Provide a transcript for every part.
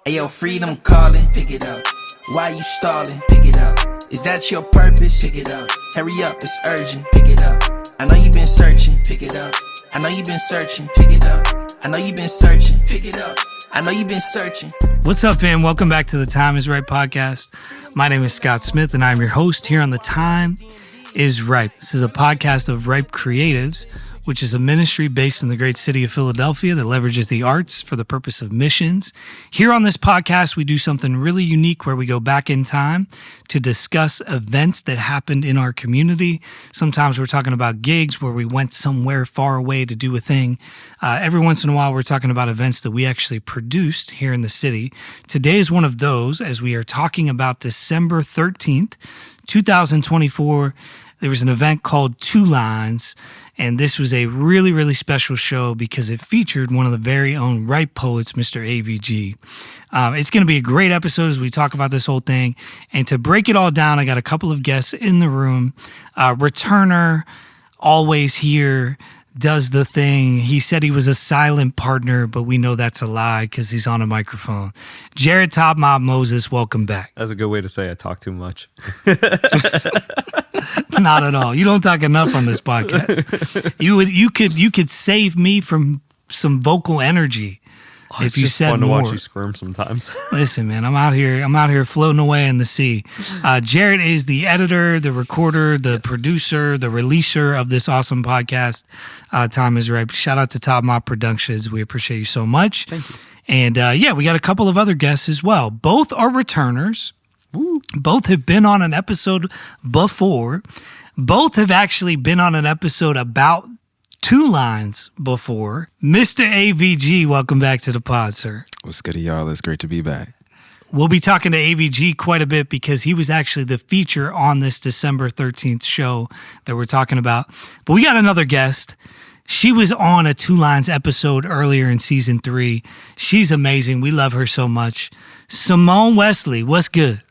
Ayo, freedom calling, pick it up. Why you stalling? Pick it up. Is that your purpose? Pick it up. Hurry up, it's urgent, pick it up. I know you've been searching, pick it up. I know you've been searching, pick it up. I know you've been searching, pick it up. I know you've been searching. What's up, fam? Welcome back to the Time is Right podcast. My name is Scott Smith, and I'm your host here on the Time is Right. This is a podcast of Ripe Creatives, which is a ministry based in the great city of Philadelphia that leverages the arts for the purpose of missions. Here on this podcast, we do something really unique where we go back in time to discuss events that happened in our community. Sometimes we're talking about gigs where we went somewhere far away to do a thing. Every once in a while, we're talking about events that we actually produced here in the city. Today is one of those, as we are talking about December 13th, 2024. There was an event called Two Lines, and this was a really, really special show because it featured one of the very own Ripe poets, Mr. AVG. It's going to be a great episode as we talk about this whole thing. And to break it all down, I got a couple of guests in the room. Returner, always here, does the thing. He said he was a silent partner, but we know that's a lie because he's on a microphone. Jarrett TopMop Moses, welcome back. That's a good way to say I talk too much. Not at all. You don't talk enough on this podcast. You could save me from some vocal energy if you said more. It's just fun to watch you squirm sometimes. Listen, man, I'm out here floating away in the sea. Jarrett is the editor, the recorder, the producer, the releaser of this awesome podcast. Time is Right. Shout out to TopMop Productions. We appreciate you so much. Thank you. And we got a couple of other guests as well. Both are returners. Both have been on an episode before. Both have actually been on an episode about Two Lines before. Mr. AVG, welcome back to the pod, sir. What's good, y'all? It's great to be back. We'll be talking to AVG quite a bit because he was actually the feature on this December 13th show that we're talking about. But we got another guest. She was on a Two Lines episode earlier in season 3. She's amazing. We love her so much. Simone Wesley, what's good?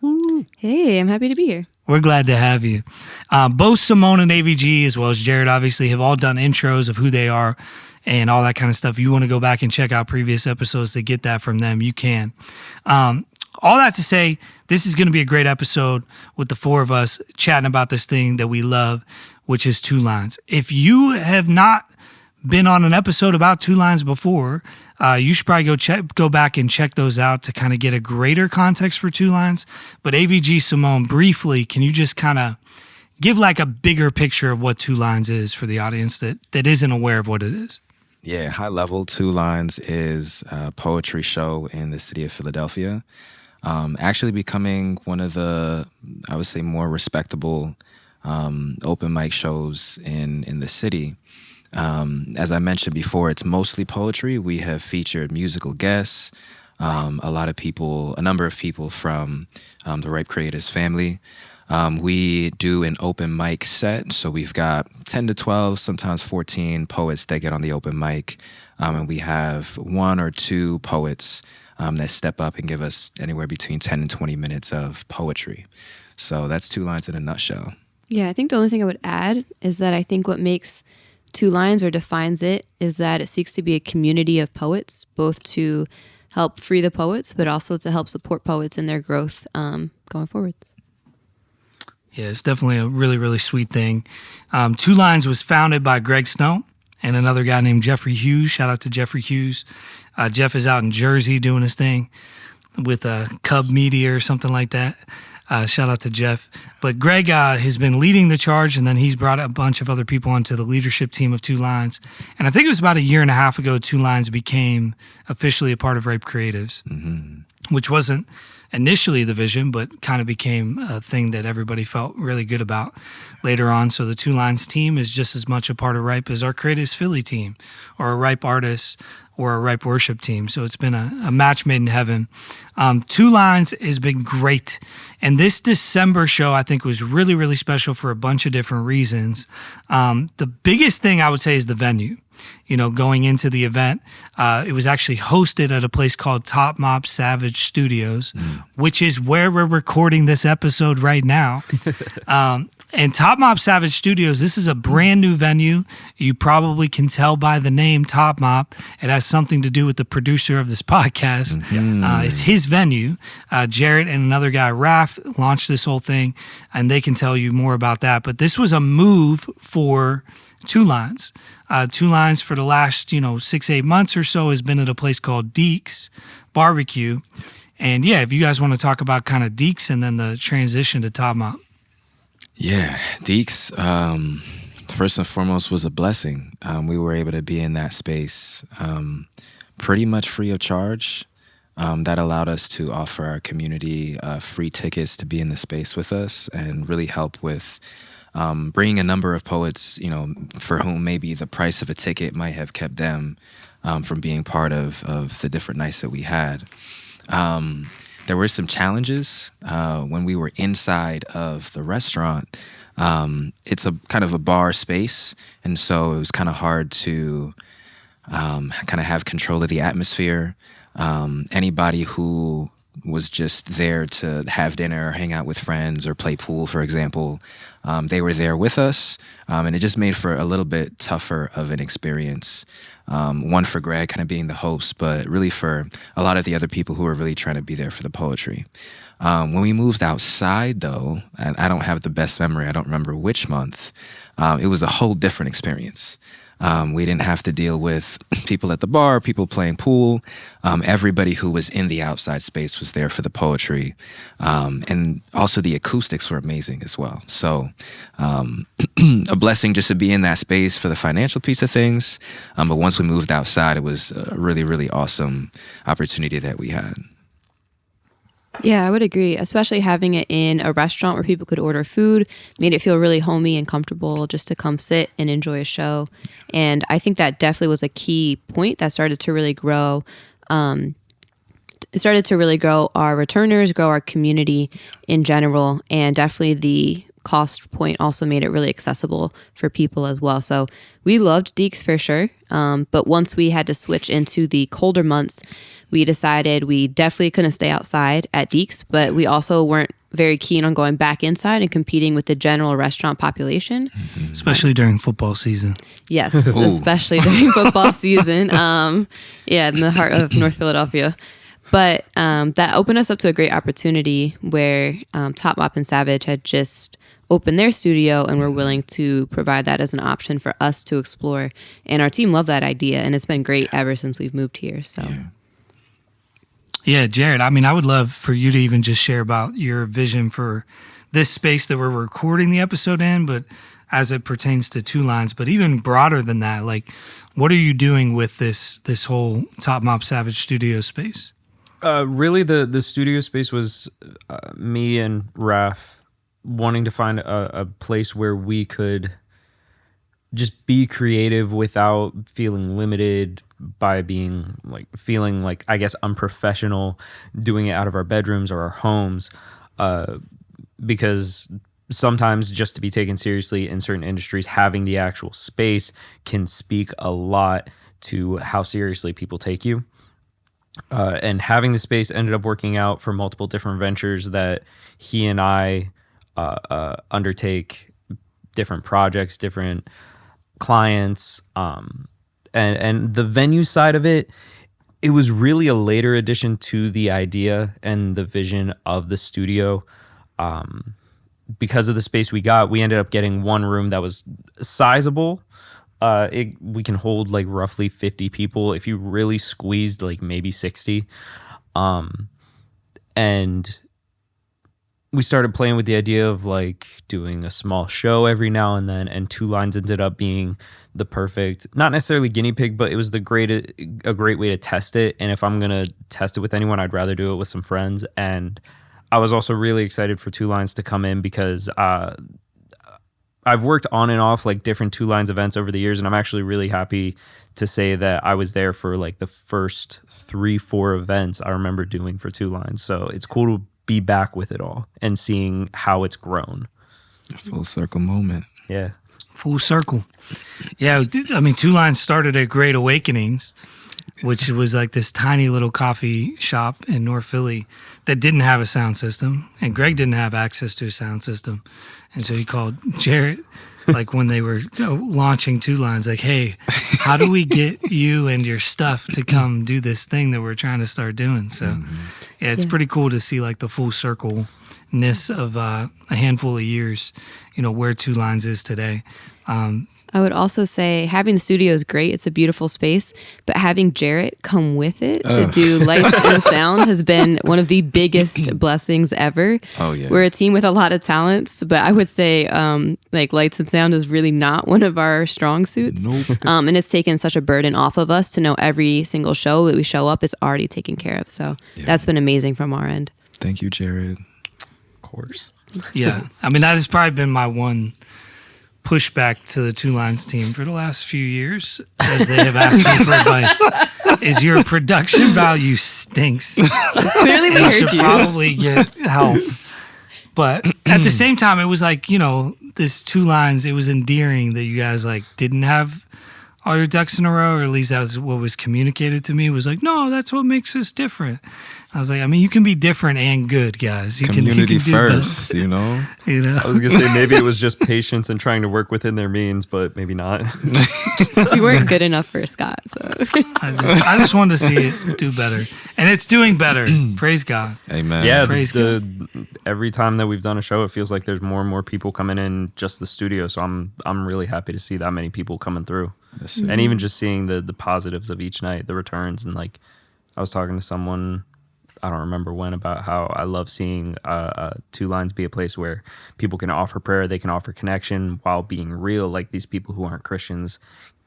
Hey, I'm happy to be here. We're glad to have you. Both Simone and AVG, as well as Jarrett, obviously, have all done intros of who they are and all that kind of stuff. If you want to go back and check out previous episodes to get that from them, you can. All that to say, this is going to be a great episode with the four of us chatting about this thing that we love, which is Two Lines. If you have not been on an episode about Two Lines before, you should probably go back and check those out to kind of get a greater context for Two Lines. But AVG, Simone, briefly, can you just kind of give like a bigger picture of what Two Lines is for the audience that isn't aware of what it is? Yeah, high level, Two Lines is a poetry show in the city of Philadelphia. Actually becoming one of the, I would say, more respectable open mic shows in the city. As I mentioned before, it's mostly poetry. We have featured musical guests, a number of people from the Ripe Creatives family. We do an open mic set, so we've got 10 to 12, sometimes 14 poets that get on the open mic, and we have one or two poets that step up and give us anywhere between 10 and 20 minutes of poetry. So that's Two Lines in a nutshell. Yeah, I think the only thing I would add is that I think what makes Two Lines or defines it is that it seeks to be a community of poets, both to help free the poets, but also to help support poets in their growth going forwards. Yeah, it's definitely a really, really sweet thing. Two Lines was founded by Greg Snow and another guy named Jeffrey Hughes. Shout out to Jeffrey Hughes. Jeff is out in Jersey doing his thing with Cub Media or something like that. Shout out to Jeff. But Greg has been leading the charge, and then he's brought a bunch of other people onto the leadership team of Two Lines. And I think it was about a year and a half ago, Two Lines became officially a part of Ripe Creatives, which wasn't initially the vision, but kind of became a thing that everybody felt really good about later on. So the Two Lines team is just as much a part of Ripe as our Creatives Philly team or a Ripe Artists or a Ripe Worship team. So it's been a match made in heaven. Two Lines has been great. And this December show, I think, was really, really special for a bunch of different reasons. The biggest thing I would say is the venue. You know, going into the event, it was actually hosted at a place called TopMop Savage Studios, which is where we're recording this episode right now. And TopMop Savage Studios, this is a brand new venue. You probably can tell by the name TopMop. It has something to do with the producer of this podcast. It's his venue. Jarrett and another guy, Raph, launched this whole thing, and they can tell you more about that. But this was a move for Two Lines. Two Lines for the last 6-8 months or so has been at a place called Deeks Barbecue. And yeah, if you guys want to talk about kind of Deeks and then the transition to TopMop. Yeah, Deeks, first and foremost, was a blessing. We were able to be in that space pretty much free of charge. That allowed us to offer our community free tickets to be in the space with us and really help with bringing a number of poets, for whom maybe the price of a ticket might have kept them from being part of the different nights that we had. There were some challenges when we were inside of the restaurant. It's a kind of a bar space, and so it was kind of hard to kind of have control of the atmosphere. Anybody who was just there to have dinner or hang out with friends or play pool, for example, they were there with us, and it just made for a little bit tougher of an experience. One for Greg kind of being the host, but really for a lot of the other people who were really trying to be there for the poetry. When we moved outside, though, and I don't have the best memory, I don't remember which month, it was a whole different experience. We didn't have to deal with people at the bar, people playing pool. Everybody who was in the outside space was there for the poetry. And also the acoustics were amazing as well. So a blessing just to be in that space for the financial piece of things. But once we moved outside, it was a really, really awesome opportunity that we had. Yeah, I would agree, especially having it in a restaurant where people could order food, made it feel really homey and comfortable just to come sit and enjoy a show. And I think that definitely was a key point that started to really grow. It started to really grow our returners, grow our community in general, and definitely the cost point also made it really accessible for people as well. So we loved Deeks for sure. But once we had to switch into the colder months, we decided we definitely couldn't stay outside at Deeks, but we also weren't very keen on going back inside and competing with the general restaurant population. Especially during football season. Yes, especially during football season. In the heart of North Philadelphia. But that opened us up to a great opportunity where TopMop and Savage had just opened their studio and were willing to provide that as an option for us to explore. And our team loved that idea, and it's been great ever since we've moved here. So. Yeah, Jarrett, I would love for you to even just share about your vision for this space that we're recording the episode in, but as it pertains to Two Lines, but even broader than that, like, what are you doing with this whole TopMop Savage Studio space? Really, the studio space was me and Raph wanting to find a place where we could just be creative without feeling limited by being feeling like, I guess, unprofessional, doing it out of our bedrooms or our homes, because sometimes just to be taken seriously in certain industries, having the actual space can speak a lot to how seriously people take you. And having the space ended up working out for multiple different ventures that he and I undertake, different projects, different clients, and the venue side of it, it was really a later addition to the idea and the vision of the studio. Because of the space we got, we ended up getting one room that was sizable. We can hold roughly 50 people if you really squeezed maybe 60. And we started playing with the idea of doing a small show every now and then, and Two Lines ended up being the perfect, not necessarily guinea pig, but it was a great way to test it. And if I'm gonna test it with anyone, I'd rather do it with some friends. And I was also really excited for Two Lines to come in because I've worked on and off different Two Lines events over the years, and I'm actually really happy to say that I was there for the first 3-4 events I remember doing for Two Lines. So it's cool to be back with it all and seeing how it's grown. A full circle moment. Yeah. Full circle. Yeah, Two Lines started at Great Awakenings. which was like this tiny little coffee shop in North Philly that didn't have a sound system, and Greg didn't have access to a sound system, and so he called Jarrett. Like when they were launching Two Lines, like, hey, how do we get you and your stuff to come do this thing that we're trying to start doing? So, yeah, it's pretty cool to see like the full circle-ness of a handful of years, where Two Lines is today. I would also say having the studio is great. It's a beautiful space, but having Jarrett come with it to do lights and sound has been one of the biggest blessings ever. Oh, yeah. We're a team with a lot of talents, but I would say like lights and sound is really not one of our strong suits. Nope. And it's taken such a burden off of us to know every single show that we show up is already taken care of. So that's been amazing from our end. Thank you, Jarrett. Of course. Yeah. I mean, that has probably been my one pushback to the Two Lines team for the last few years, as they have asked me for advice, is your production value stinks. Clearly we You heard should you. probably get help. But at the same time, it was like, this Two Lines, it was endearing that you guys like didn't have all your ducks in a row, or at least that was what was communicated to me, was like, no, that's what makes us different. I was like, I mean, you can be different and good, guys. You Community can do first, both. I was going to say maybe it was just patience and trying to work within their means, but maybe not. We weren't good enough for Scott. So I just wanted to see it do better. And it's doing better. Praise God. Amen. Yeah, Praise every time that we've done a show, it feels like there's more and more people coming in just the studio. So I'm really happy to see that many people coming through. And even just seeing the positives of each night, the returns. And like I was talking to someone, I don't remember when, about how I love seeing Two Lines be a place where people can offer prayer, they can offer connection while being real, like these people who aren't Christians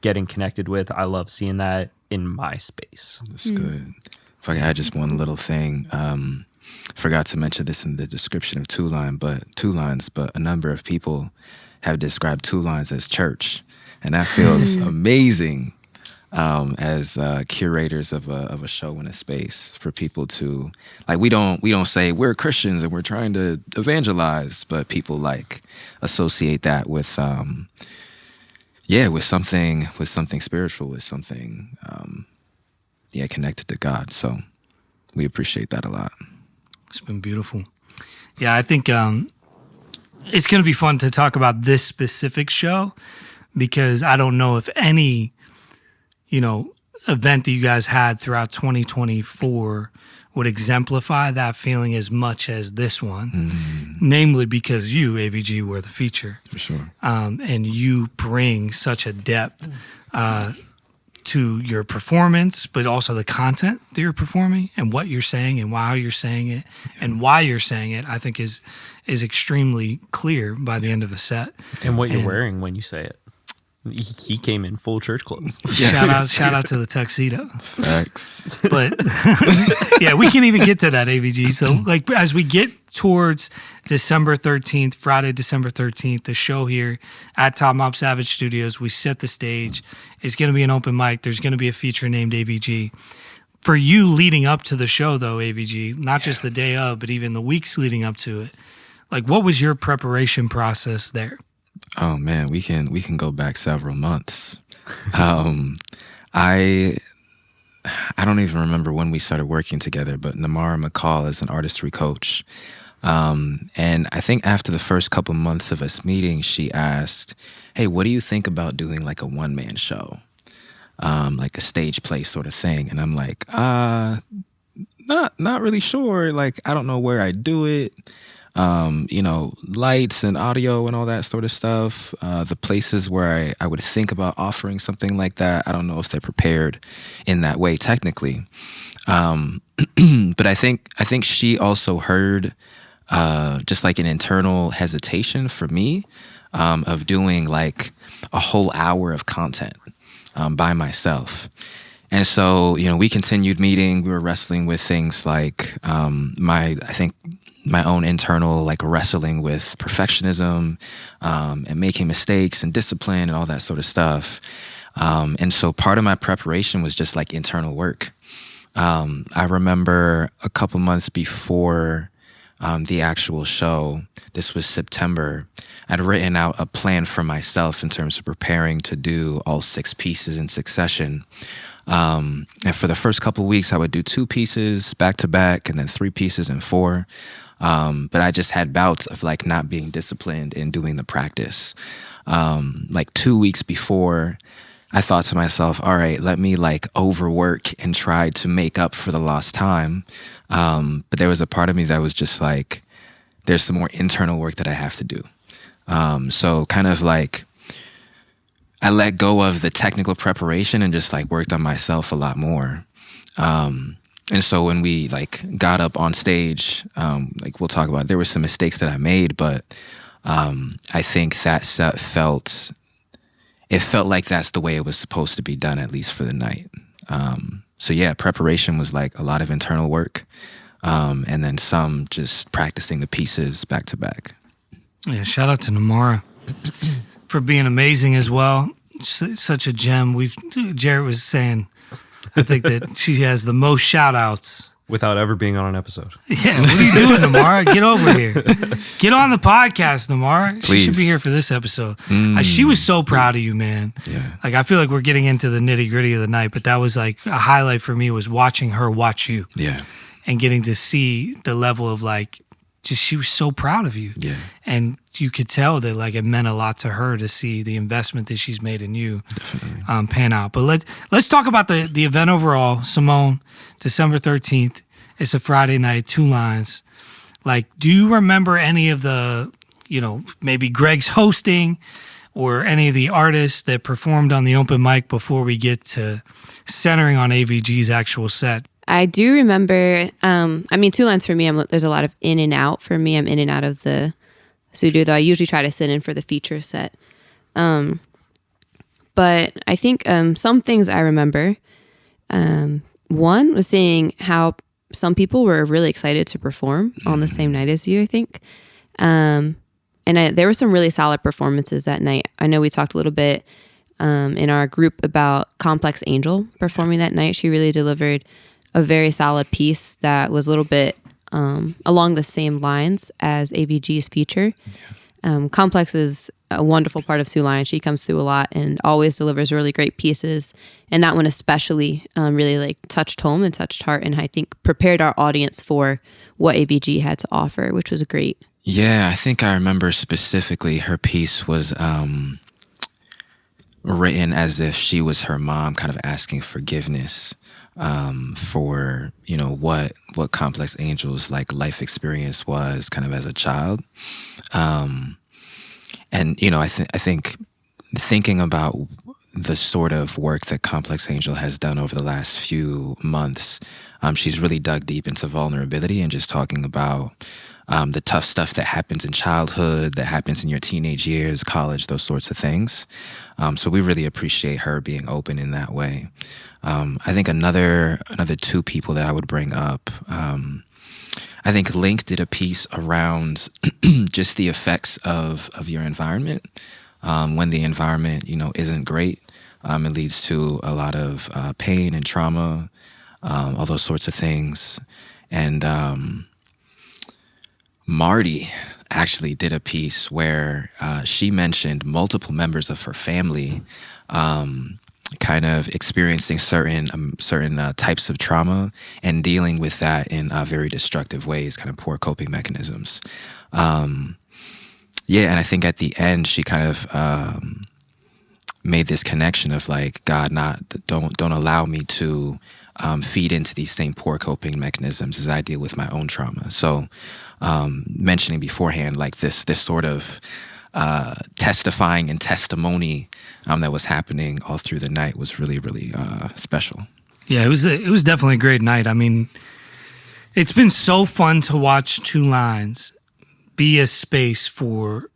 getting connected with. I love seeing that in my space. That's good. If I could add just one little thing, forgot to mention this in the description of Two Lines, but a number of people have described Two Lines as church, and that feels amazing. As curators of a show in a space, for people to like, we don't say we're Christians and we're trying to evangelize, but people like associate that with something spiritual, with something connected to God. So we appreciate that a lot. It's been beautiful. Yeah, I think it's going to be fun to talk about this specific show, because I don't know if any event that you guys had throughout 2024 would exemplify that feeling as much as this one, namely because you, AVG, were the feature. For sure. And you bring such a depth to your performance, but also the content that you're performing and what you're saying and how you're saying it and why you're saying it, I think is extremely clear by the end of a set. And what you're wearing when you say it. He came in full church clothes. Shout out to the tuxedo. Facts. But yeah, we can even get to that, AVG. So like as we get towards December 13th, Friday, December 13th, the show here at TopMop Savage Studios, we set the stage. It's going to be an open mic. There's going to be a feature named AVG. For you leading up to the show though, AVG, not just the day of, but even the weeks leading up to it, like what was your preparation process there? Oh man, we can go back several months. I don't even remember when we started working together, but Namara McCall is an artistry coach. And I think after the first couple months of us meeting, she asked, hey, what do you think about doing like a one-man show? Like a stage play sort of thing. And I'm like, not really sure. Like, I don't know where I do it. Lights and audio and all that sort of stuff. The places where I would think about offering something like that, I don't know if they're prepared in that way technically. But I think she also heard just like an internal hesitation for me of doing like a whole hour of content by myself. And so, we continued meeting. We were wrestling with things like my own internal like wrestling with perfectionism and making mistakes and discipline and all that sort of stuff. And so part of my preparation was just like internal work. I remember a couple months before the actual show, this was September, I'd written out a plan for myself in terms of preparing to do all 6 pieces in succession. And for the first couple of weeks, I would do 2 pieces back to back and then 3 pieces and 4. But I just had bouts of like not being disciplined in doing the practice. Like 2 weeks before, I thought to myself, all right, let me like overwork and try to make up for the lost time. But there was a part of me that was just like, there's some more internal work that I have to do. So kind of like, I let go of the technical preparation and just like worked on myself a lot more. And so when we like got up on stage, like we'll talk about, there were some mistakes that I made, but I think that set felt like that's the way it was supposed to be done, at least for the night. So yeah, preparation was like a lot of internal work, and then some just practicing the pieces back to back. Yeah, shout out to Namara for being amazing as well. Such a gem. Jarrett was saying, I think that she has the most shout outs. Without ever being on an episode. Yeah, what are you doing, Namara? Get over here. Get on the podcast, Namara. Please. She should be here for this episode. She was so proud of you, man. Yeah. Like, I feel like we're getting into the nitty gritty of the night, but that was like a highlight for me, was watching her watch you. Yeah. And getting to see the level of like, just she was so proud of you. Yeah. And you could tell that like it meant a lot to her to see the investment that she's made in you pan out. But let's talk about the event overall. Simone, December 13th. It's a Friday night, 2 lines. Like, do you remember any of the, maybe Greg's hosting or any of the artists that performed on the open mic before we get to centering on AVG's actual set? I do remember, 2 lines for me, there's a lot of in and out for me. I'm in and out of the studio, though I usually try to sit in for the feature set. But I think some things I remember. One was seeing how some people were really excited to perform on the same night as you, I think. And there were some really solid performances that night. I know we talked a little bit in our group about Complex Angel performing that night. She really delivered a very solid piece that was a little bit along the same lines as AVG's feature. Complex is a wonderful part of Two Lions. She comes through a lot and always delivers really great pieces. And that one especially really like touched home and touched heart, and I think prepared our audience for what AVG had to offer, which was great. Yeah, I think I remember specifically her piece was written as if she was her mom, kind of asking forgiveness for what Complex Angel's like life experience was kind of as a child. And I think thinking about the sort of work that Complex Angel has done over the last few months, she's really dug deep into vulnerability and just talking about the tough stuff that happens in childhood, that happens in your teenage years, college, those sorts of things. So we really appreciate her being open in that way. I think another 2 people that I would bring up, I think Link did a piece around just the effects of your environment. When the environment, isn't great, it leads to a lot of pain and trauma, all those sorts of things. And Marty actually did a piece where she mentioned multiple members of her family kind of experiencing certain types of trauma and dealing with that in very destructive ways, kind of poor coping mechanisms. And I think at the end she kind of made this connection of like, God, don't allow me to feed into these same poor coping mechanisms as I deal with my own trauma. So mentioning beforehand, like this sort of testifying and testimony that was happening all through the night was really, really special. Yeah, it was definitely a great night. I mean, it's been so fun to watch Two Lines be a space for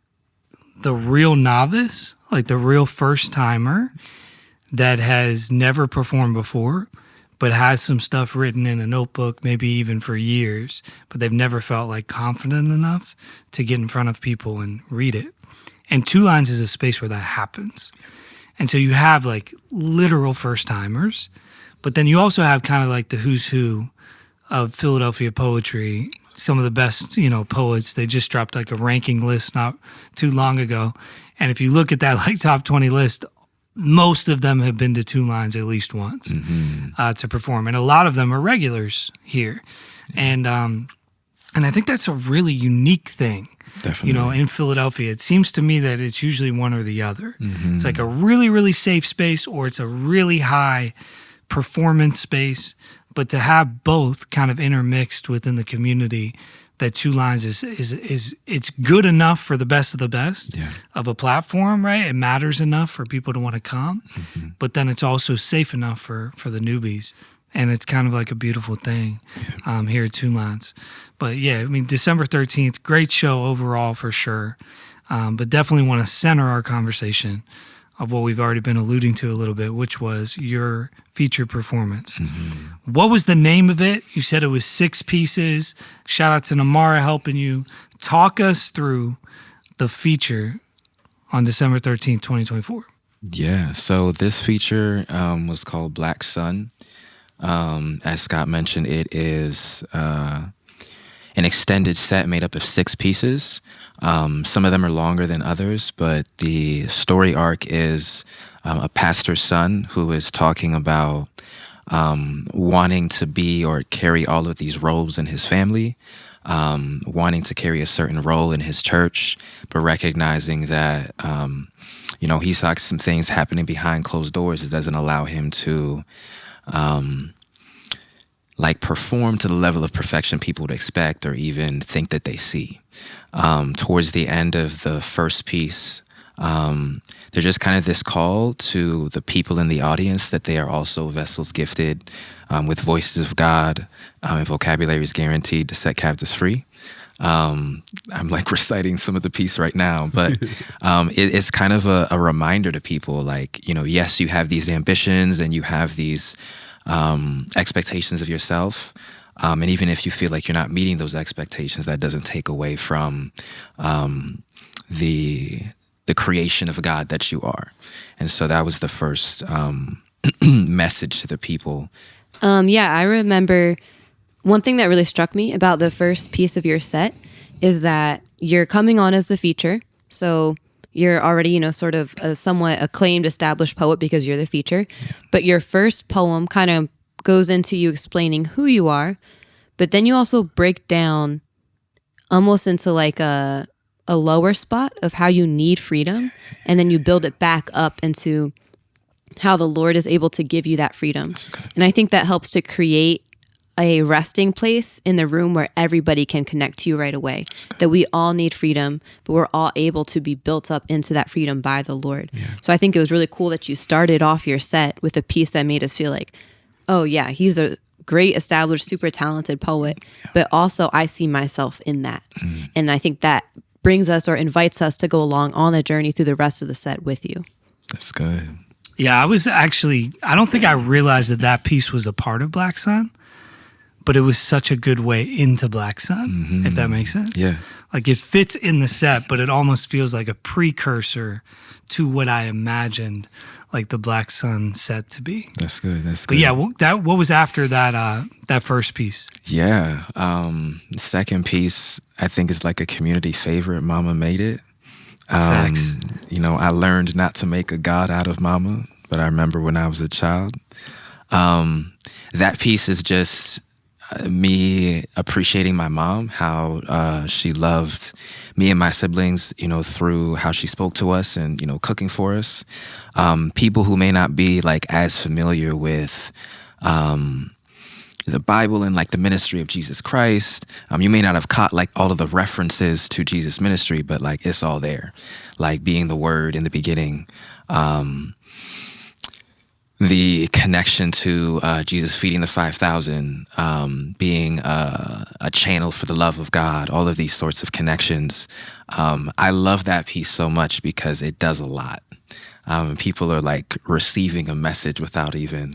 the real novice, like the real first timer that has never performed before, but has some stuff written in a notebook, maybe even for years, but they've never felt like confident enough to get in front of people and read it. And Two Lines is a space where that happens. And so you have like literal first timers, but then you also have kind of like the who's who of Philadelphia poetry, some of the best, poets. They just dropped like a ranking list not too long ago. And if you look at that like top 20 list, most of them have been to Two Lines at least once to perform, and a lot of them are regulars here, and I think that's a really unique thing. Definitely. You know, in Philadelphia, it seems to me that it's usually one or the other. It's like a really, really safe space, or it's a really high performance space. But to have both kind of intermixed within the community, that Two Lines is it's good enough for the best of the best of a platform, right? It matters enough for people to want to come, but then it's also safe enough for the newbies. And it's kind of like a beautiful thing here at Two Lines. But yeah, I mean, December 13th, great show overall for sure. But definitely want to center our conversation of what we've already been alluding to a little bit, which was your feature performance. What was the name of it? You said it was 6 pieces. Shout out to Namara helping you. Talk us through the feature on December 13th, 2024. Yeah, so this feature was called Black Sun. As Scott mentioned, it is an extended set made up of 6 pieces. Some of them are longer than others, but the story arc is a pastor's son who is talking about wanting to be or carry all of these roles in his family, wanting to carry a certain role in his church, but recognizing that, he saw some things happening behind closed doors that doesn't allow him to perform to the level of perfection people would expect or even think that they see. Towards the end of the first piece, there's just kind of this call to the people in the audience that they are also vessels gifted with voices of God and vocabularies guaranteed to set captives free. I'm reciting some of the piece right now, but it's kind of a reminder to people yes, you have these ambitions and you have these expectations of yourself. And even if you feel like you're not meeting those expectations, that doesn't take away from the creation of God that you are. And so that was the first message to the people. I remember one thing that really struck me about the first piece of your set is that you're coming on as the feature. So you're already, sort of a somewhat acclaimed, established poet because you're the feature. Yeah. But your first poem kind of goes into you explaining who you are, but then you also break down almost into like a lower spot of how you need freedom, and then you build it back up into how the Lord is able to give you that freedom. And I think that helps to create a resting place in the room where everybody can connect to you right away. That we all need freedom, but we're all able to be built up into that freedom by the Lord. Yeah. So I think it was really cool that you started off your set with a piece that made us feel like, oh yeah, he's a great, established, super talented poet, but also I see myself in that. And I think that brings us or invites us to go along on the journey through the rest of the set with you. That's good. Yeah, I don't think I realized that piece was a part of Black Sun, but it was such a good way into Black Sun, if that makes sense. Yeah. Like it fits in the set, but it almost feels like a precursor to what I imagined like the Black Sun set to be. That's good. But yeah, what was after that first piece? Yeah. The second piece, I think, is like a community favorite. Mama Made It. Facts. I learned not to make a god out of mama, but I remember when I was a child. That piece is just me appreciating my mom, how she loved me and my siblings, through how she spoke to us and, cooking for us. People who may not be like as familiar with the Bible and like the ministry of Jesus Christ. You may not have caught like all of the references to Jesus' ministry, but like it's all there, like being the Word in the beginning. The connection to Jesus feeding the 5,000, being a channel for the love of God, all of these sorts of connections. I love that piece so much because it does a lot. People are like receiving a message without even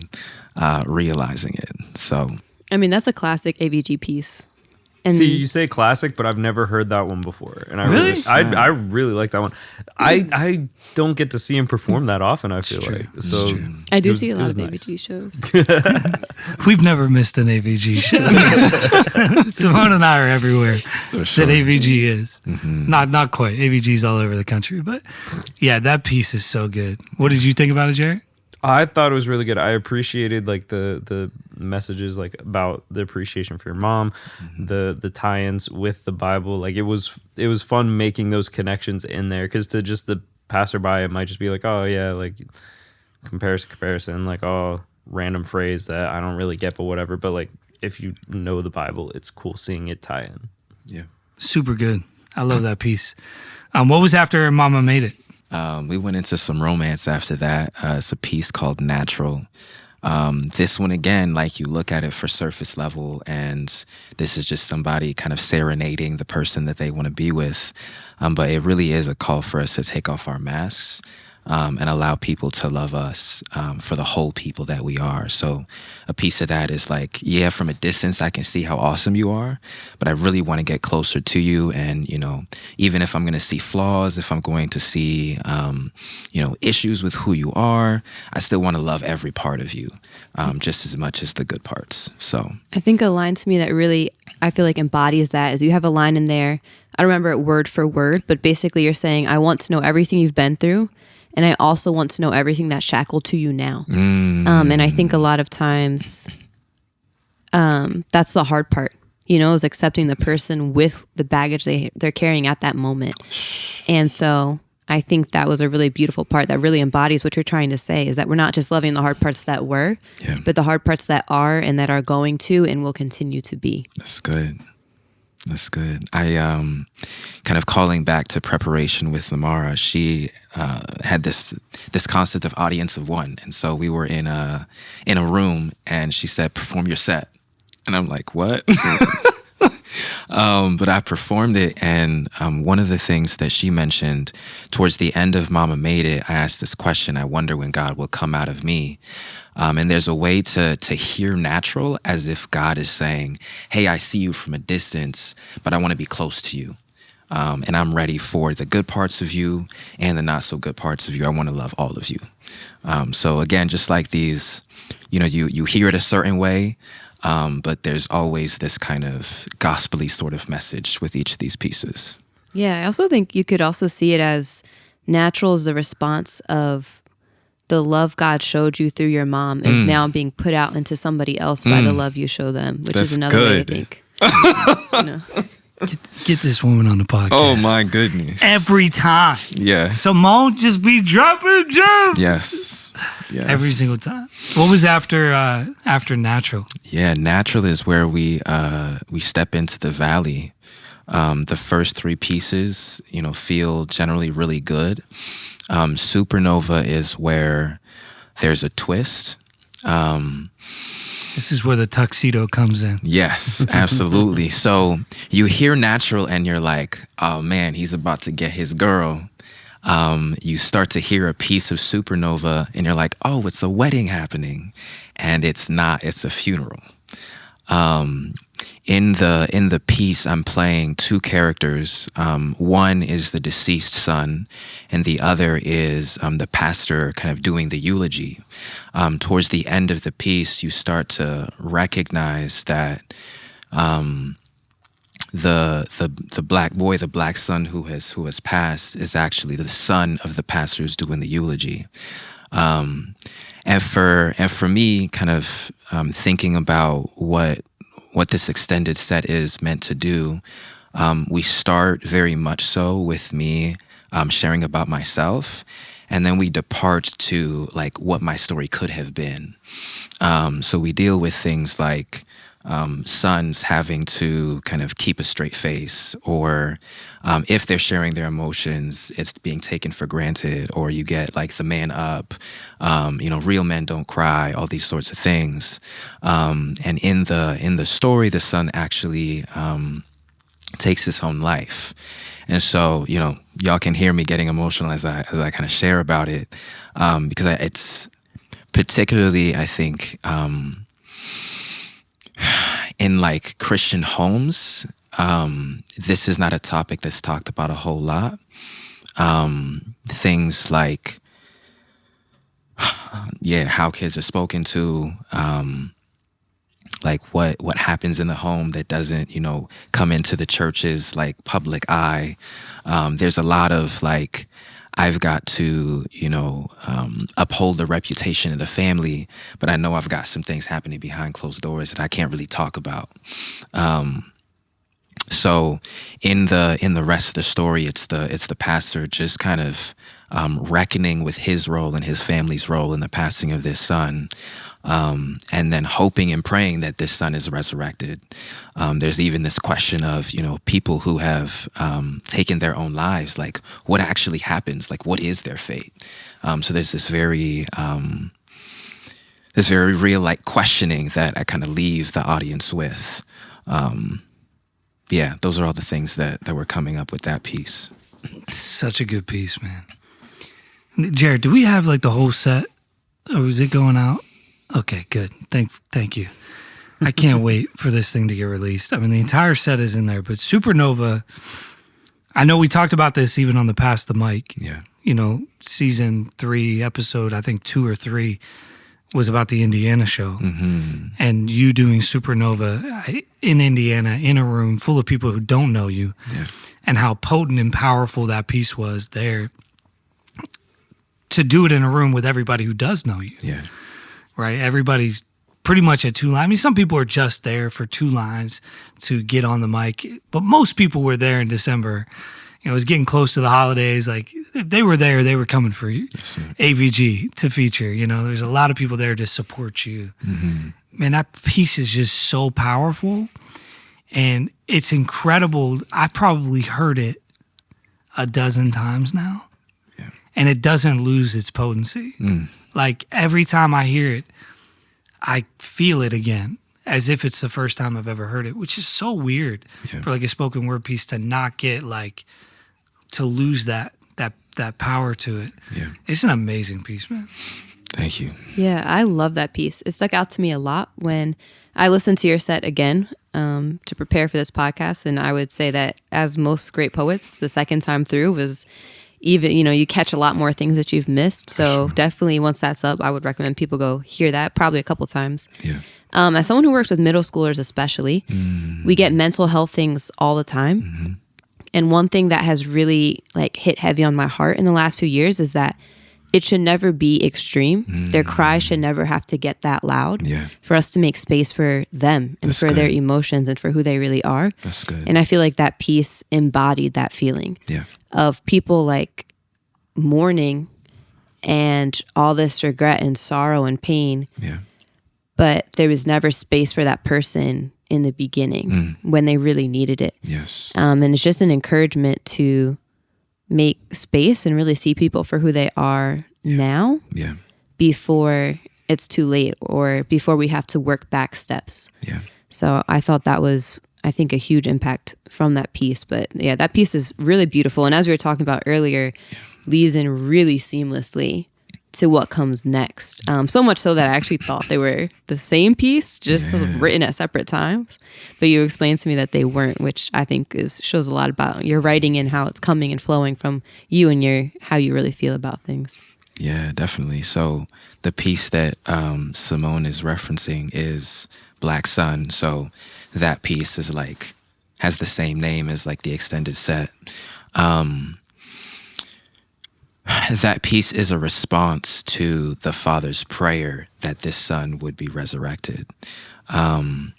realizing it. So, I mean, that's a classic AVG piece. And See, you say classic, but I've never heard that one before, and I Really? I really like that one. I don't get to see him perform that often. I feel true. like It's so. true. I do it was- see a it lot was of nice. ABG shows. We've never missed an AVG show. Simone and I are everywhere For sure. that AVG is. Not quite. AVG's all over the country, but yeah, that piece is so good. What did you think about it, Jarrett? I thought it was really good. I appreciated like the messages like about the appreciation for your mom, the tie-ins with the Bible. Like it was fun making those connections in there, because to just the passerby it might just be like, oh yeah, like comparison, like oh random phrase that I don't really get, but whatever. But like if you know the Bible, it's cool seeing it tie in. Yeah. Super good. I love that piece. What was after Mama Made It? We went into some romance after that. It's a piece called Natural. This one, again, like you look at it for surface level, and this is just somebody kind of serenading the person that they want to be with. But it really is a call for us to take off our masks and allow people to love us for the whole people that we are. So a piece of that is like, yeah, from a distance, I can see how awesome you are, but I really want to get closer to you. And, you know, even if I'm going to see flaws, if I'm going to see, you know, issues with who you are, I still want to love every part of you just as much as the good parts. So I think a line to me that really, I feel like embodies that is you have a line in there. I don't remember it word for word, but basically you're saying, I want to know everything you've been through. And I also want to know everything that's shackled to you now. And I think a lot of times that's the hard part, you know, is accepting the person with the baggage they're carrying at that moment. And so I think that was a really beautiful part that really embodies what you're trying to say, is that we're not just loving the hard parts that were, but the hard parts that are and that are going to and will continue to be. That's good. That's good. I kind of calling back to preparation with Lamara. She had this concept of audience of one, and so we were in a room, and she said, "Perform your set," and I'm like, "What?" But I performed it, and one of the things that she mentioned towards the end of Mama Made It, I asked this question: I wonder when God will come out of me. And there's a way to hear natural as if God is saying, hey, I see you from a distance, but I want to be close to you. And I'm ready for the good parts of you and the not so good parts of you. I want to love all of you. So again, just like these, you know, you hear it a certain way, but there's always this kind of gospel-y sort of message with each of these pieces. Yeah, I also think you could also see it as natural as the response of the love God showed you through your mom is now being put out into somebody else by the love you show them, which That's is another way to good. think. You know. Get this woman on the podcast. Oh my goodness. Every time. Yeah. Simone just be dropping gems. Yes. Yes. Every single time. What was after Natural? Yeah, Natural is where we step into the valley. The first three pieces, you know, feel generally really good. Supernova is where there's a twist. This is where the tuxedo comes in. Yes, absolutely. So you hear Natural and you're like, oh man, he's about to get his girl. You start to hear a piece of Supernova and you're like, oh, it's a wedding happening. And it's not, it's a funeral. In the piece, I'm playing two characters. One is the deceased son, and the other is the pastor kind of doing the eulogy. Towards the end of the piece, you start to recognize that the black boy, the black son who has passed, is actually the son of the pastor who's doing the eulogy. And for me, kind of thinking about what this extended set is meant to do, we start very much so with me sharing about myself, and then we depart to like what my story could have been. So we deal with things like sons having to kind of keep a straight face, or if they're sharing their emotions, it's being taken for granted, or you get like the man up, you know, real men don't cry, all these sorts of things. And in the story, the son actually takes his own life. And so, you know, y'all can hear me getting emotional as I kind of share about it, because it's particularly, I think, in like Christian homes, this is not a topic that's talked about a whole lot. Things like, how kids are spoken to, like what happens in the home that doesn't, come into the church's like public eye. There's a lot of like, I've got to, uphold the reputation of the family, but I know I've got some things happening behind closed doors that I can't really talk about. So in the rest of the story, it's the pastor just kind of reckoning with his role and his family's role in the passing of this son, and then hoping and praying that this son is resurrected. There's even this question of, people who have taken their own lives, like what actually happens, like what is their fate? So there's this very real like questioning that I kind of leave the audience with. Those are all the things that were coming up with that piece. Such a good piece, man. Jarrett, do we have like the whole set, or is it going out? Okay, good. Thank you. I can't wait for this thing to get released. I mean, the entire set is in there, but Supernova, I know we talked about this even on the Pass the Mic. Yeah. Season 3, episode, I think 2 or 3 was about the Indiana show. Mm-hmm. And you doing Supernova in Indiana, in a room full of people who don't know you, and how potent and powerful that piece was there. To do it in a room with everybody who does know you. Yeah. Right? Everybody's pretty much at 2 lines. I mean, some people are just there for 2 lines to get on the mic, but most people were there in December. It was getting close to the holidays. Like, they were there, they were coming for you. Yes, AVG to feature. There's a lot of people there to support you. Mm-hmm. Man, that piece is just so powerful, and it's incredible. I probably heard it a dozen times now. And it doesn't lose its potency. Like every time I hear it, I feel it again, as if it's the first time I've ever heard it, which is so weird for like a spoken word piece to not get like, to lose that power to it. Yeah. It's an amazing piece, man. Thank you. Yeah, I love that piece. It stuck out to me a lot when I listened to your set again to prepare for this podcast. And I would say that as most great poets, the second time through was even, you catch a lot more things that you've missed. So definitely once that's up, I would recommend people go hear that probably a couple times. Yeah. As someone who works with middle schoolers especially, we get mental health things all the time. Mm-hmm. And one thing that has really like hit heavy on my heart in the last few years is that it should never be extreme. Their cry should never have to get that loud for us to make space for them and for their emotions and for who they really are. That's good. And I feel like that piece embodied that feeling of people like mourning and all this regret and sorrow and pain. Yeah. But there was never space for that person in the beginning when they really needed it. Yes. And it's just an encouragement to make space and really see people for who they are now before it's too late or before we have to work back steps. Yeah. So I thought that was, I think, a huge impact from that piece. But yeah, that piece is really beautiful. And as we were talking about earlier, leads in really seamlessly to what comes next. So much so that I actually thought they were the same piece, just sort of written at separate times. But you explained to me that they weren't, which I think shows a lot about your writing and how it's coming and flowing from you and how you really feel about things. Yeah, definitely. So the piece that Simone is referencing is Black Sun. So that piece is like, has the same name as like the extended set. That piece is a response to the Father's prayer that this son would be resurrected. And,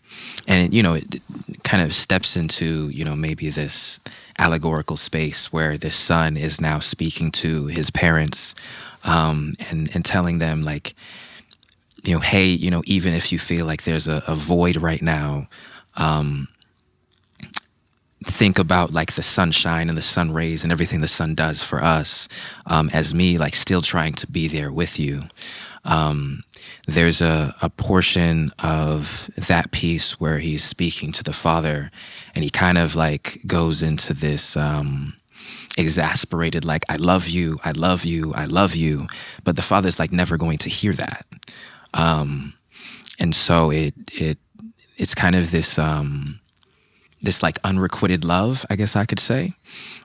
it kind of steps into, maybe this allegorical space where this son is now speaking to his parents and telling them like, hey, even if you feel like there's a void right now, think about like the sunshine and the sun rays and everything the sun does for us, as me like still trying to be there with you. There's a portion of that piece where he's speaking to the Father and he kind of like goes into this exasperated like, I love you, I love you, I love you. But the Father's like never going to hear that. And so it it's kind of this this like unrequited love, I guess I could say,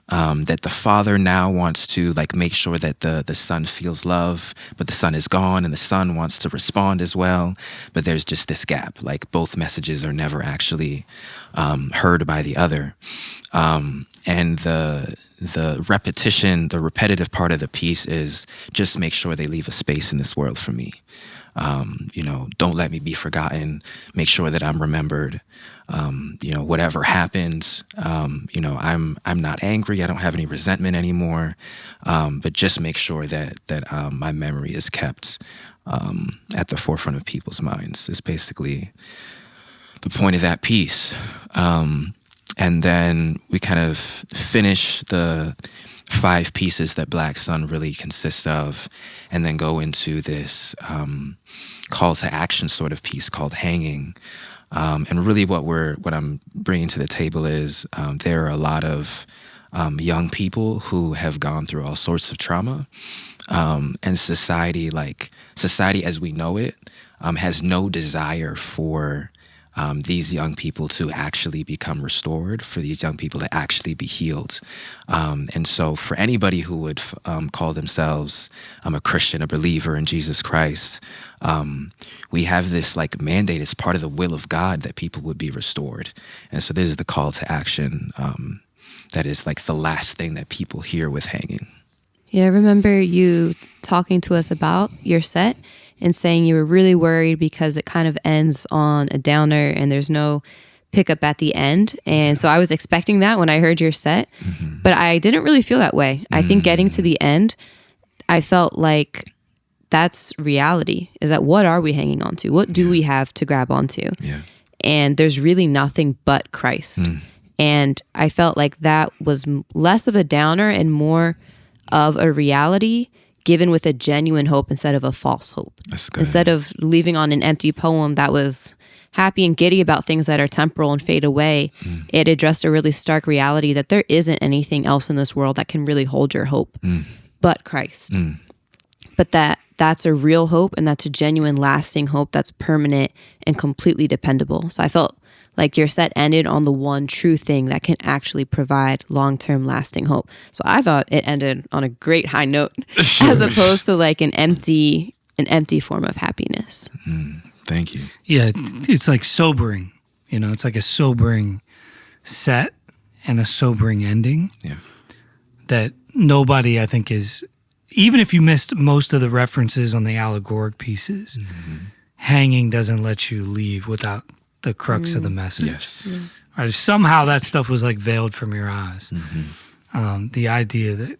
that the father now wants to like make sure that the son feels love, but the son is gone, and the son wants to respond as well, but there's just this gap. Like both messages are never actually heard by the other, and the repetition, the repetitive part of the piece is just make sure they leave a space in this world for me. You know, don't let me be forgotten. Make sure that I'm remembered. You know, whatever happens, you know, I'm not angry. I don't have any resentment anymore. But just make sure that my memory is kept at the forefront of people's minds is basically the point of that piece. And then we kind of finish the 5 pieces that Black Sun really consists of, and then go into this call to action sort of piece called Hanging. And really what I'm bringing to the table is there are a lot of young people who have gone through all sorts of trauma, and society as we know it has no desire for these young people to actually become restored, for these young people to actually be healed. And so for anybody who would call themselves a Christian, a believer in Jesus Christ, we have this like mandate as part of the will of God that people would be restored. And so this is the call to action that is like the last thing that people hear with Hanging. Yeah, I remember you talking to us about your set and saying you were really worried because it kind of ends on a downer and there's no pickup at the end. And so I was expecting that when I heard your set, but I didn't really feel that way. I think getting to the end, I felt like that's reality, is that what are we hanging on to? What do we have to grab onto? Yeah. And there's really nothing but Christ. And I felt like that was less of a downer and more of a reality given with a genuine hope instead of a false hope. That's good. Instead of leaving on an empty poem that was happy and giddy about things that are temporal and fade away, it addressed a really stark reality that there isn't anything else in this world that can really hold your hope but Christ. But that's a real hope, and that's a genuine, lasting hope that's permanent and completely dependable. So I felt like your set ended on the one true thing that can actually provide long-term lasting hope. So I thought it ended on a great high note as opposed to like an empty form of happiness. Thank you. Yeah, it's like sobering. You know, it's like a sobering set and a sobering ending. Yeah. That nobody, I think, is, even if you missed most of the references on the allegoric pieces, Hanging doesn't let you leave without the crux of the message. Yes. Right? Somehow that stuff was like veiled from your eyes. The idea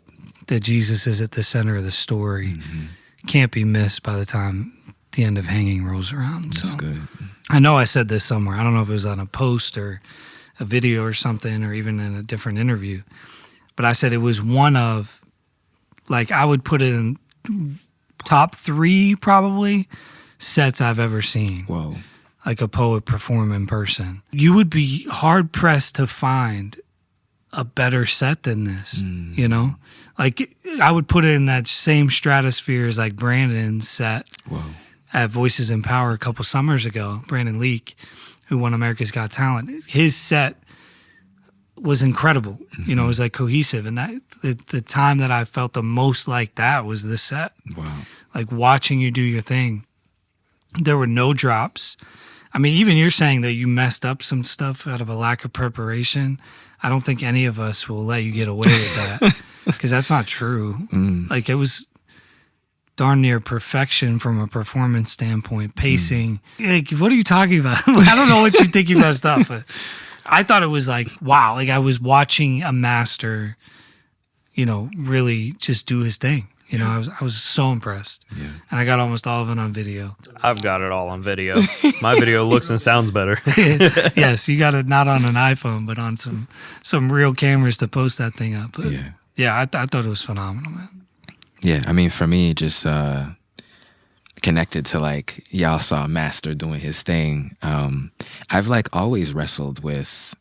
that Jesus is at the center of the story can't be missed by the time the end of Hanging rolls around. That's so good. I know I said this somewhere. I don't know if it was on a post or a video or something, or even in a different interview, but I said it was one of, like, I would put it in top 3 probably sets I've ever seen. Whoa. Like a poet perform in person. You would be hard pressed to find a better set than this, you know? Like, I would put it in that same stratosphere as like Brandon's set at Voices in Power a couple summers ago. Brandon Leak, who won America's Got Talent. His set was incredible. You know, it was like cohesive. And that the time that I felt the most like that was this set. Wow. Like watching you do your thing. There were no drops. I mean, even you're saying that you messed up some stuff out of a lack of preparation. I don't think any of us will let you get away with that, because that's not true. Like, it was darn near perfection from a performance standpoint, pacing. Like, what are you talking about? I don't know what you think you messed up, but I thought it was like, wow, like I was watching a master, you know, really just do his thing. You know, I was so impressed. Yeah. And I got almost all of it on video. I've got it all on video. My video looks and sounds better. Yes, you got it not on an iPhone, but on some real cameras to post that thing up. But yeah, I thought it was phenomenal, man. Yeah, I mean, for me, just connected to like, y'all saw Master doing his thing. I've like always wrestled with,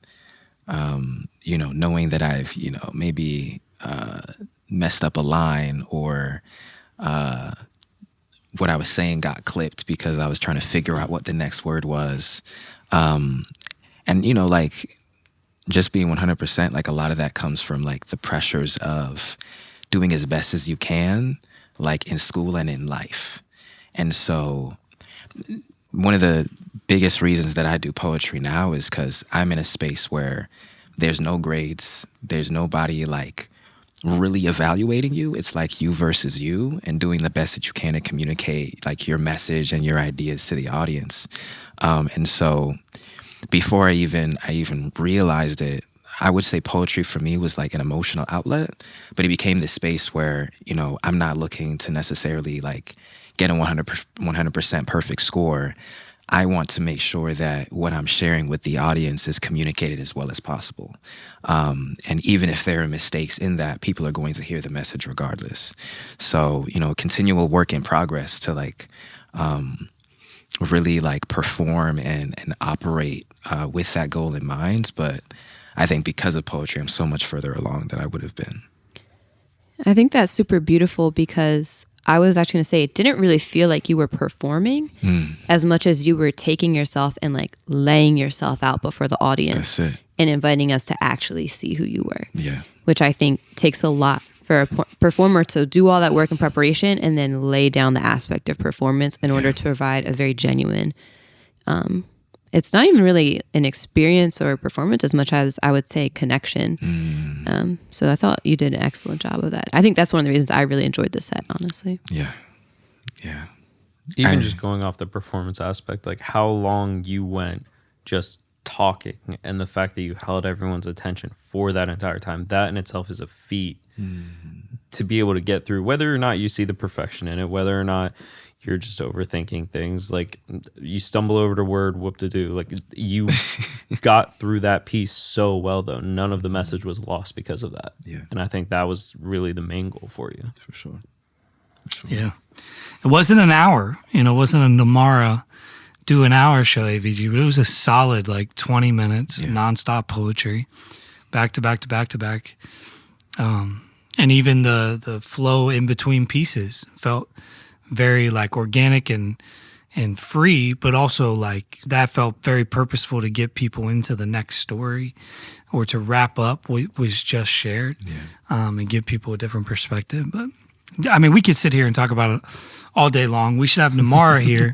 you know, knowing that I've, you know, maybe messed up a line, or what I was saying got clipped because I was trying to figure out what the next word was. And, like, just being 100%, like, a lot of that comes from, like, the pressures of doing as best as you can, like, in school and in life. And so one of the biggest reasons that I do poetry now is because I'm in a space where there's no grades, there's nobody, like, really evaluating you. It's like you versus you, and doing the best that you can to communicate, like, your message and your ideas to the audience. And so before I even realized it, I would say poetry for me was like an emotional outlet, but it became this space where, I'm not looking to necessarily, like, get a 100% perfect score. I want to make sure that what I'm sharing with the audience is communicated as well as possible. And even if there are mistakes in that, people are going to hear the message regardless. So, continual work in progress to, like, really, like, perform and operate with that goal in mind. But I think because of poetry, I'm so much further along than I would have been. I think that's super beautiful, because I was actually going to say it didn't really feel like you were performing as much as you were taking yourself and, like, laying yourself out before the audience. That's it. And inviting us to actually see who you were. Yeah. Which I think takes a lot for a performer to do all that work in preparation and then lay down the aspect of performance in order to provide a very genuine, it's not even really an experience or a performance as much as, I would say, connection. So I thought you did an excellent job of that. I think that's one of the reasons I really enjoyed the set, honestly. Yeah. Yeah. Even just going off the performance aspect, like how long you went just talking, and the fact that you held everyone's attention for that entire time, that in itself is a feat to be able to get through, whether or not you see the perfection in it, whether or not you're just overthinking things. Like, you stumble over the word whoop-de-doo, like, you got through that piece so well, though. None of the message was lost because of that. Yeah. And I think that was really the main goal for you. For sure. Yeah. It wasn't an hour, it wasn't a Namara do an hour show AVG, but it was a solid, like, 20 minutes nonstop poetry, back to back to back to back. And even the flow in between pieces felt very, like, organic and free, but also, like, that felt very purposeful to get people into the next story or to wrap up what was just shared, and give people a different perspective. But I mean, we could sit here and talk about it all day long. We should have Namara here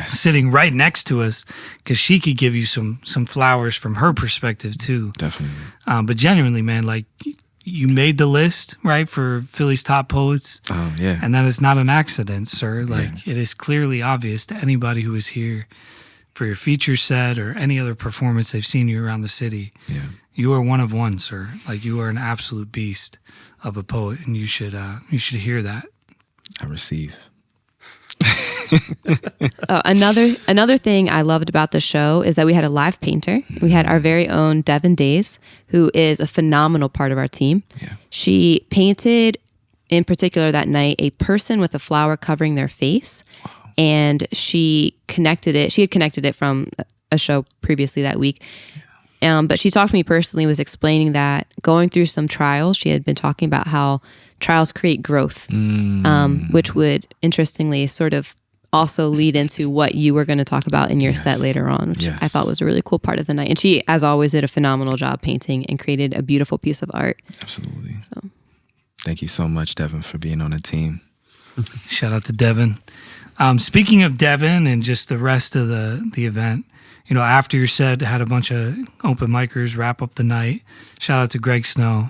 sitting right next to us, because she could give you some flowers from her perspective too. Definitely. But genuinely, man, like, you made the list, right, for Philly's top poets. Oh, yeah. And that is not an accident, sir. Like, it is clearly obvious to anybody who is here for your feature set or any other performance they've seen you around the city. Yeah. You are one of one, sir. Like, you are an absolute beast of a poet, and you should hear that. I receive. Another thing I loved about the show is that we had a live painter. We had our very own Devin Days, who is a phenomenal part of our team. Yeah. She painted, in particular that night, a person with a flower covering their face. Wow. And she had connected it from a show previously that week. Yeah. But she talked to me personally, was explaining that going through some trials, she had been talking about how trials create growth, which would interestingly sort of also lead into what you were going to talk about in your set later on, which I thought was a really cool part of the night. And she, as always, did a phenomenal job painting and created a beautiful piece of art. Absolutely. So, thank you so much, Devin, for being on the team. Shout out to Devin. Speaking of Devin and just the rest of the event, after your set, had a bunch of open micers wrap up the night. Shout out to Greg Snow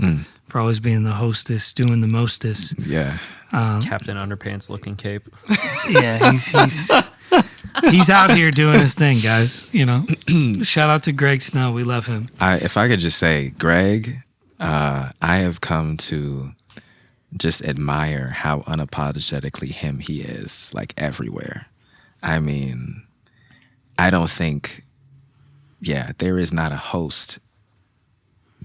for always being the hostess, doing the mostest. Yeah. Captain Underpants looking cape. Yeah, he's out here doing his thing, guys. Shout out to Greg Snow. We love him. If I could just say, Greg, I have come to just admire how unapologetically him he is, like, everywhere. I mean, I don't think, there is not a host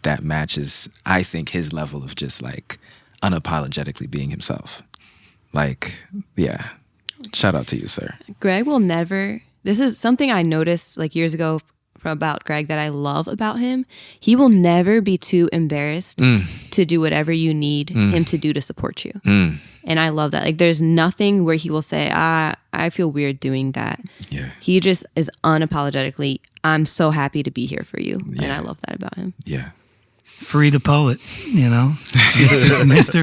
that matches, I think, his level of just, like, unapologetically being himself. Like, shout out to you, sir. Greg will never, this is something I noticed, like, years ago about Greg that I love about him. He will never be too embarrassed to do whatever you need him to do to support you. And I love that. Like, there's nothing where he will say, I feel weird doing that. Yeah. He just is unapologetically, I'm so happy to be here for you. And I love that about him. Yeah. Free to poet, Mr.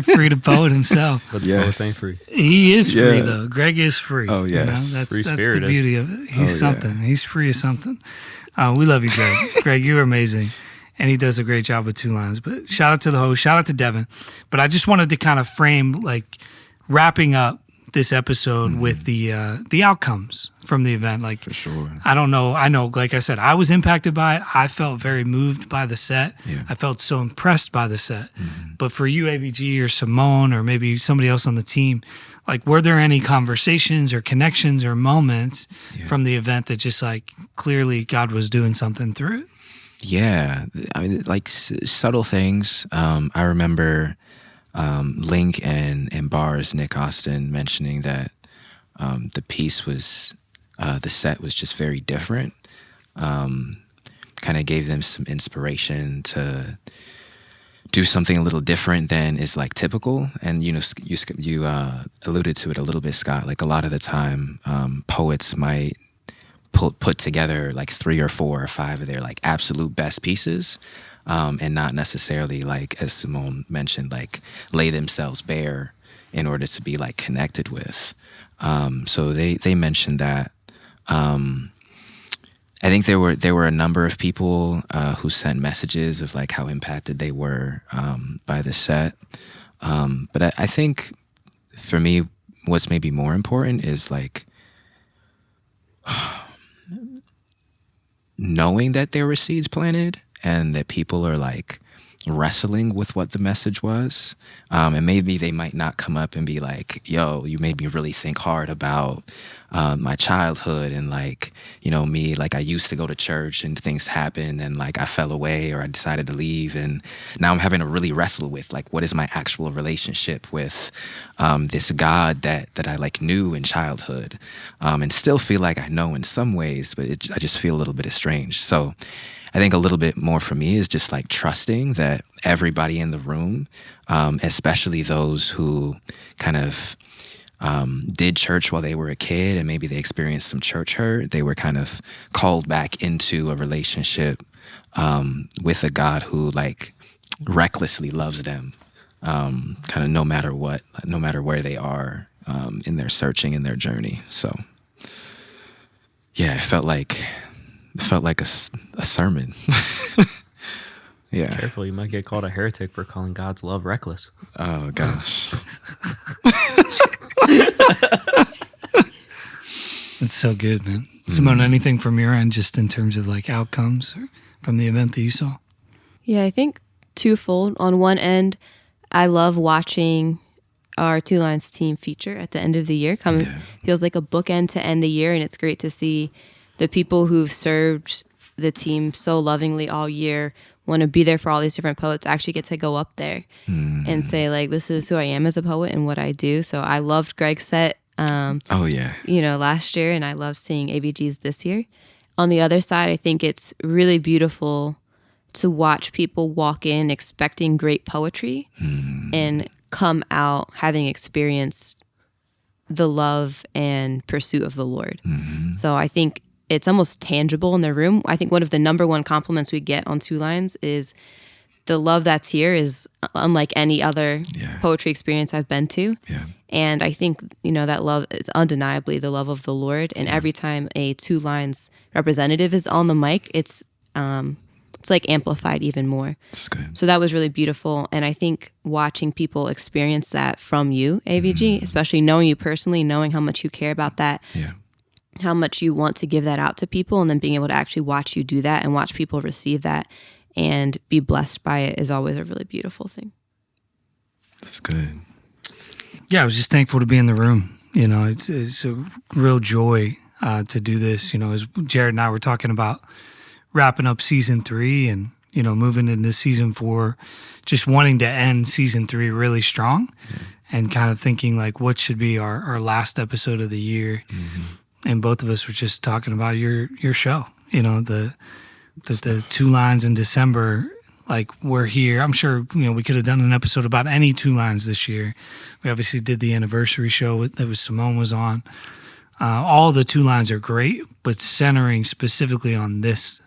Free to poet himself. But the poets ain't free. He is free though. Greg is free. Oh, yes. That's Free the spirited. beauty of it. He's something. He's free of something. We love you, Greg. Greg, you're amazing. And he does a great job with Two Lines. But shout out to the host, shout out to Devin. But I just wanted to kind of frame, like, wrapping up this episode with the outcomes from the event. Like, For sure. I don't know. I know, like I said, I was impacted by it. I felt very moved by the set. Yeah. I felt so impressed by the set. But for you, AVG or Simone, or maybe somebody else on the team, like, were there any conversations or connections or moments from the event that just, like, clearly God was doing something through it? Yeah, I mean, like subtle things. I remember Link and Bars, Nick Austin, mentioning that the piece was, the set was just very different. Kind of gave them some inspiration to do something a little different than is like typical. And you alluded to it a little bit, Scott. Like, a lot of the time, poets might put together like 3 or 4 or 5 of their like absolute best pieces, and not necessarily, like, as Simone mentioned, like, lay themselves bare in order to be like connected with. So they mentioned that. I think there were a number of people who sent messages of like how impacted they were by the set. But I think for me, what's maybe more important is like knowing that there were seeds planted and that people are like wrestling with what the message was. And maybe they might not come up and be like, yo, you made me really think hard about my childhood and like, me, like I used to go to church and things happened and like I fell away or I decided to leave. And now I'm having to really wrestle with like, what is my actual relationship with this God that I like knew in childhood and still feel like I know in some ways, but I just feel a little bit estranged. So I think a little bit more for me is just like trusting that everybody in the room, especially those who kind of did church while they were a kid and maybe they experienced some church hurt, they were kind of called back into a relationship with a God who like recklessly loves them, kind of no matter what, no matter where they are in their searching, in their journey. So yeah, it felt like a sermon. Yeah. Careful, you might get called a heretic for calling God's love reckless. Oh gosh. That's so good, man. Simone, anything from your end just in terms of like outcomes or from the event that you saw? Yeah, I think twofold. On one end, I love watching our Two Lines team feature at the end of the year. Feels like a bookend to end the year, and it's great to see the people who've served the team so lovingly all year, want to be there for all these different poets, actually get to go up there and say like, this is who I am as a poet and what I do. So I loved Greg's set last year, and I love seeing ABG's this year. On the other side, I think it's really beautiful to watch people walk in expecting great poetry and come out having experienced the love and pursuit of the Lord. So I think it's almost tangible in the room. I think one of the number one compliments we get on Two Lines is the love that's here is unlike any other poetry experience I've been to. Yeah. And I think, that love is undeniably the love of the Lord. And every time a Two Lines representative is on the mic, it's like amplified even more. That's good. So that was really beautiful. And I think watching people experience that from you, AVG, especially knowing you personally, knowing how much you care about that, how much you want to give that out to people, and then being able to actually watch you do that and watch people receive that and be blessed by it is always a really beautiful thing. That's good. Yeah, I was just thankful to be in the room. It's a real joy to do this. As Jarrett and I were talking about wrapping up season 3 and, moving into season 4, just wanting to end season 3 really strong and kind of thinking like what should be our last episode of the year. And both of us were just talking about your show, the two lines in December, like, we're here. I'm sure, we could have done an episode about any two lines this year. We obviously did the anniversary show that was Simone was on. All the two lines are great, but centering specifically on this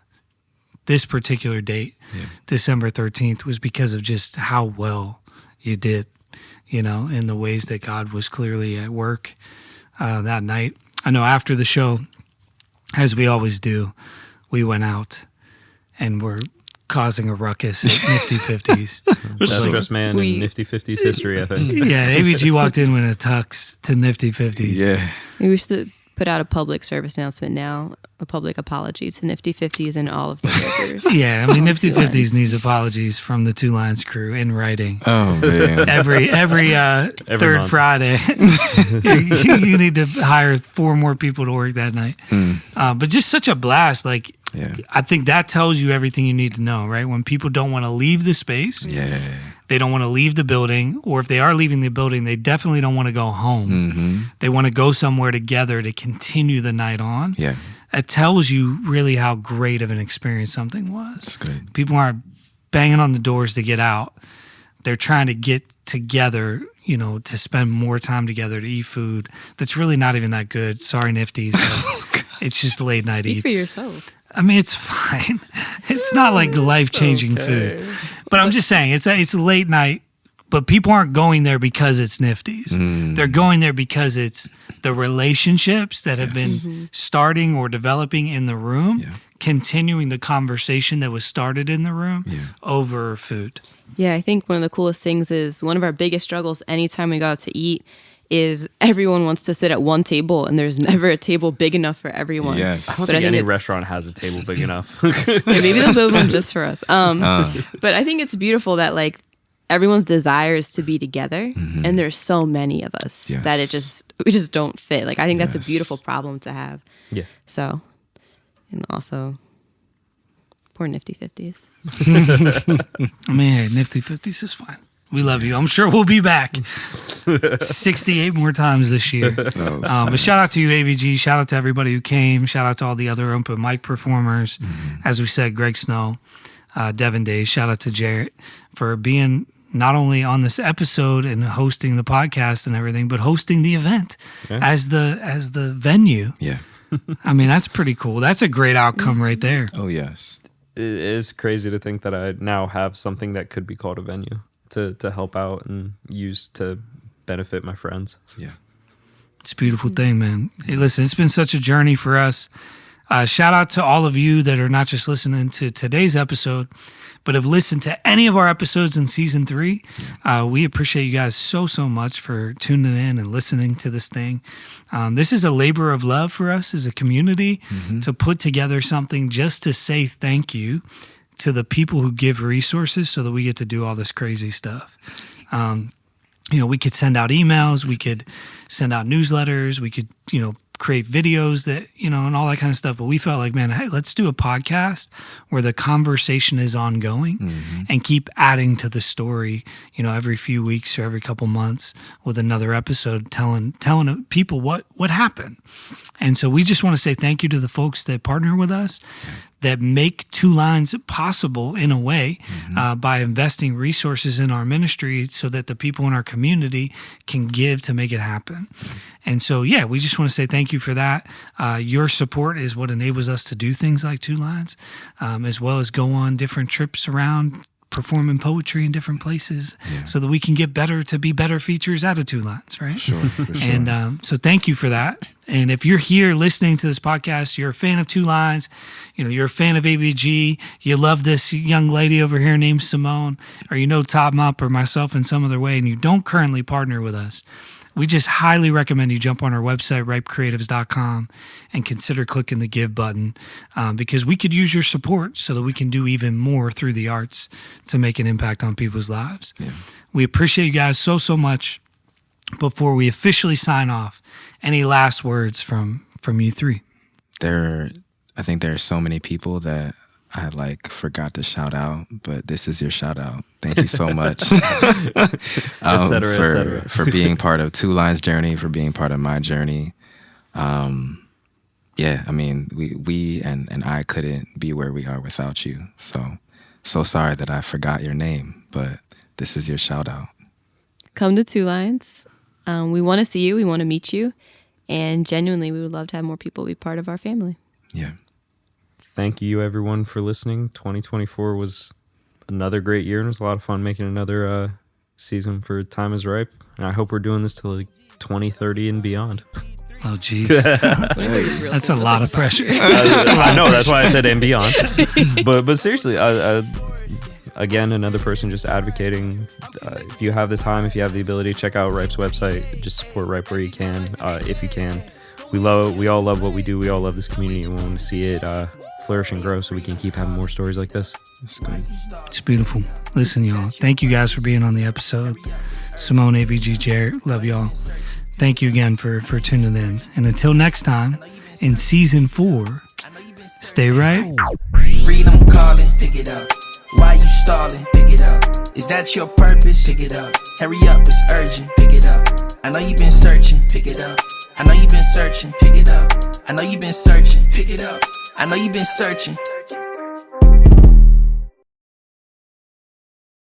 particular date, December 13th, was because of just how well you did, in the ways that God was clearly at work that night. I know after the show, as we always do, we went out and were causing a ruckus at Nifty 50s. Best dressed man in Nifty 50s history, I think. Yeah, ABG walked in with a tux to Nifty 50s. Yeah. We should put out a public service announcement now, a public apology to Nifty 50s and all of the workers. Yeah, I mean, Nifty 50s needs apologies from the Two Lines crew in writing. Oh, man. Every third month. Friday, you need to hire 4 more people to work that night. But just such a blast. Like, I think that tells you everything you need to know, right? When people don't want to leave the space, they don't want to leave the building, or if they are leaving the building, they definitely don't want to go home. They want to go somewhere together to continue the night on. Yeah. It tells you really how great of an experience something was. That's good. People aren't banging on the doors to get out. They're trying to get together, to spend more time together, to eat food that's really not even that good. Sorry, Nifties. It's just late night eats. Eat for yourself. I mean, it's fine. It's not like life-changing food. But I'm just saying, it's late night, but people aren't going there because it's Nifties. They're going there because it's the relationships that have been starting or developing in the room, continuing the conversation that was started in the room over food. Yeah, I think one of the coolest things is one of our biggest struggles anytime we go out to eat is everyone wants to sit at one table, and there's never a table big enough for everyone. Yes. I don't think any restaurant has a table big enough. Yeah, maybe they'll build one just for us. But I think it's beautiful that, like, everyone's desire is to be together, and there's so many of us that we just don't fit. Like, I think that's a beautiful problem to have. Yeah. So, and also, poor Nifty 50s. I mean, hey, Nifty 50s is fine. We love you. I'm sure we'll be back 68 more times this year. But shout out to you, AVG. Shout out to everybody who came. Shout out to all the other open mic performers. As we said, Greg Snow, Devin Days. Shout out to Jarrett for being not only on this episode and hosting the podcast and everything, but hosting the event as the venue. Yeah. I mean, that's pretty cool. That's a great outcome right there. Oh, yes. It is crazy to think that I now have something that could be called a venue to help out and use to benefit my friends. Yeah. It's a beautiful thing, man. Hey, listen, it's been such a journey for us. Shout out to all of you that are not just listening to today's episode, but have listened to any of our episodes in season 3. We appreciate you guys so much for tuning in and listening to this thing. This is a labor of love for us as a community to put together something just to say thank you to the people who give resources so that we get to do all this crazy stuff. We could send out emails, we could send out newsletters, we could, create videos that, and all that kind of stuff. But we felt like, man, hey, let's do a podcast where the conversation is ongoing and keep adding to the story, every few weeks or every couple months with another episode telling people what happened. And so we just want to say thank you to the folks that partner with us, that make Two Lines possible in a way by investing resources in our ministry so that the people in our community can give to make it happen. And so, we just want to say thank you for that. Your support is what enables us to do things like Two Lines, as well as go on different trips around performing poetry in different places so that we can get better to be better features out of Two Lines, right? Sure, for sure. And so thank you for that. And if you're here listening to this podcast, you're a fan of Two Lines, you're a fan of AVG, you love this young lady over here named Simone, or TopMop or myself in some other way, and you don't currently partner with us, we just highly recommend you jump on our website, ripecreatives.com, and consider clicking the give button because we could use your support so that we can do even more through the arts to make an impact on people's lives. Yeah. We appreciate you guys so much. Before we officially sign off, any last words from you three? I think there are so many people that I forgot to shout out, but this is your shout out. Thank you so much et cetera. for being part of Two Lines' journey, for being part of my journey. yeah, I mean, we and I couldn't be where we are without you. So sorry that I forgot your name, but this is your shout out. Come to Two Lines. We want to see you. We want to meet you. And genuinely, we would love to have more people be part of our family. Yeah. Thank you, everyone, for listening. 2024 was another great year, and it was a lot of fun making another season for Time is Ripe. And I hope we're doing this till like 2030 and beyond. Oh, jeez. That's a lot of pressure. I know, that's why I said and beyond. But seriously, again, another person just advocating. If you have the time, if you have the ability, check out Ripe's website. Just support Ripe where you can, if you can. We all love what we do. We all love this community, and we want to see it flourish and grow so we can keep having more stories like this. That's good. It's beautiful. Listen, y'all. Thank you guys for being on the episode. Simone, AVG, Jarrett, love y'all. Thank you again for tuning in. And until next time, in season 4, stay right. Freedom calling, pick it up. Why you stalling? Pick it up. Is that your purpose? Pick it up. Hurry up, it's urgent. Pick it up. I know you've been searching. Pick it up. I know you've been searching. Pick it up. I know you've been searching. Pick it up. I know you've been searching.